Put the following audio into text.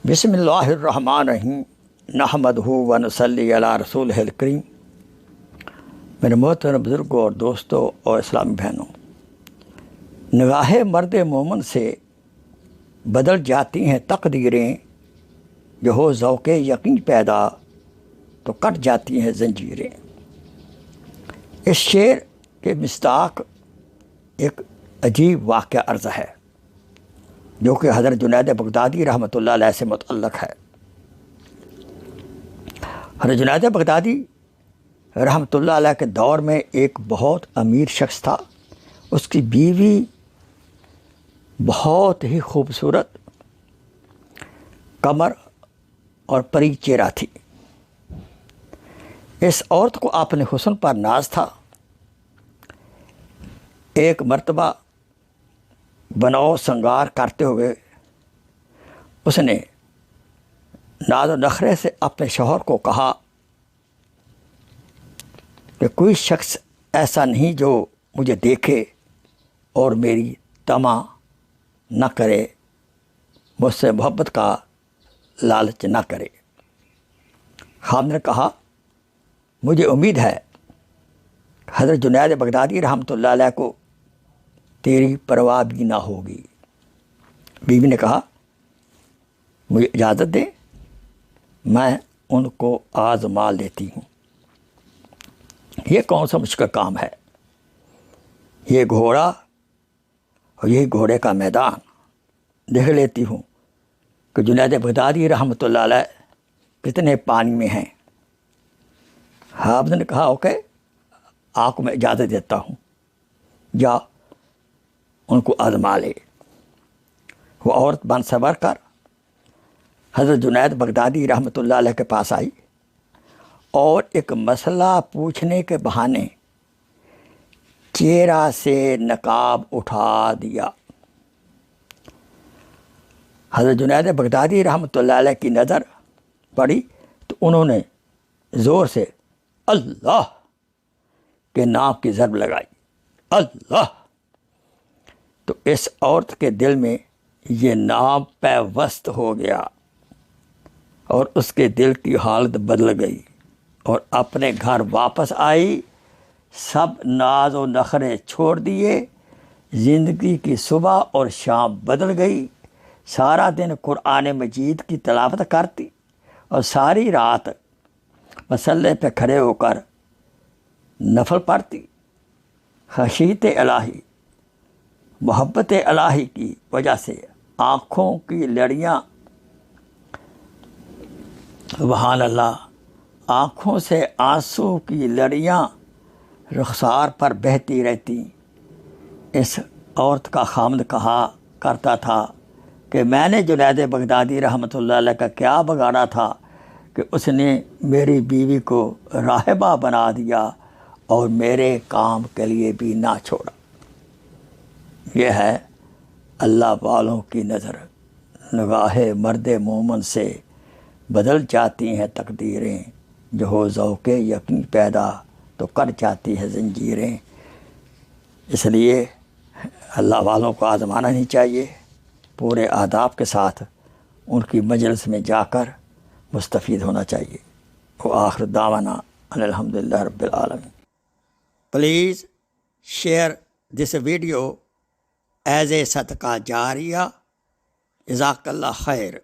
بسم اللہ الرحمن الرحیم نحمدہ و نصلی علی رسولہ الکریم۔ میرے محترم بزرگوں اور دوستوں اور اسلامی بہنوں، نگاہ مرد مومن سے بدل جاتی ہیں تقدیریں، جو ہو ذوق یقین پیدا تو کٹ جاتی ہیں زنجیریں۔ اس شعر کے مصداق ایک عجیب واقعہ عرض ہے جو کہ حضرت جنید بغدادی رحمۃ اللہ علیہ سے متعلق ہے۔ حضرت جنید بغدادی رحمۃ اللہ علیہ کے دور میں ایک بہت امیر شخص تھا۔ اس کی بیوی بہت ہی خوبصورت، قمر اور پری چہرہ تھی۔ اس عورت کو اپنے حسن پر ناز تھا۔ ایک مرتبہ بناؤ سنگار کرتے ہوئے اس نے ناز و نخرے سے اپنے شوہر کو کہا کہ کوئی شخص ایسا نہیں جو مجھے دیکھے اور میری طمع نہ کرے، مجھ سے محبت کا لالچ نہ کرے۔ خاوند نے کہا مجھے امید ہے حضرت جنید بغدادی رحمۃ اللہ علیہ کو تیری پرواہ بھی نہ ہوگی۔ بیوی نے کہا مجھے اجازت دیں، میں ان کو آزما لیتی ہوں۔ یہ کون سا مشکل کام ہے؟ یہ گھوڑا اور یہی گھوڑے کا میدان، دیکھ لیتی ہوں کہ جنید بغدادی رحمۃ اللہ علیہ کتنے پانی میں ہیں۔ خاوند نے کہا اوکے، آپ کو میں اجازت دیتا ہوں، جا ان کو آزما لے۔ وہ عورت بن سنور کر حضرت جنید بغدادی رحمۃ اللہ علیہ کے پاس آئی اور ایک مسئلہ پوچھنے کے بہانے چہرہ سے نقاب اٹھا دیا۔ حضرت جنید بغدادی رحمۃ اللہ علیہ کی نظر پڑی تو انہوں نے زور سے اللہ کے نام کی ضرب لگائی، اللہ۔ تو اس عورت کے دل میں یہ نام پیوست ہو گیا اور اس کے دل کی حالت بدل گئی اور اپنے گھر واپس آئی، سب ناز و نخرے چھوڑ دیے۔ زندگی کی صبح اور شام بدل گئی۔ سارا دن قرآن مجید کی تلاوت کرتی اور ساری رات مصلے پہ کھڑے ہو کر نفل پڑھتی۔ خشیت الہی، محبت الہی کی وجہ سے آنکھوں کی لڑیاں، سبحان اللہ، آنکھوں سے آنسو کی لڑیاں رخسار پر بہتی رہتی۔ اس عورت کا خاوند کہا کرتا تھا کہ میں نے جنید بغدادی رحمۃ اللہ علیہ کا کیا بگاڑا تھا کہ اس نے میری بیوی کو راہبہ بنا دیا اور میرے کام کے لیے بھی نہ چھوڑا۔ یہ ہے اللہ والوں کی نظر، نگاہ مرد مومن سے بدل جاتی ہیں تقدیریں، جو ہو ذوق یقین پیدا تو کٹ جاتی ہے زنجیریں۔ اس لیے اللہ والوں کو آزمانا نہیں چاہیے، پورے آداب کے ساتھ ان کی مجلس میں جا کر مستفید ہونا چاہیے۔ وآخر دعوانا ان الحمدللہ رب العالمین۔ Please share this video as a صدقہ جاریہ۔ جزاک اللہ خیر۔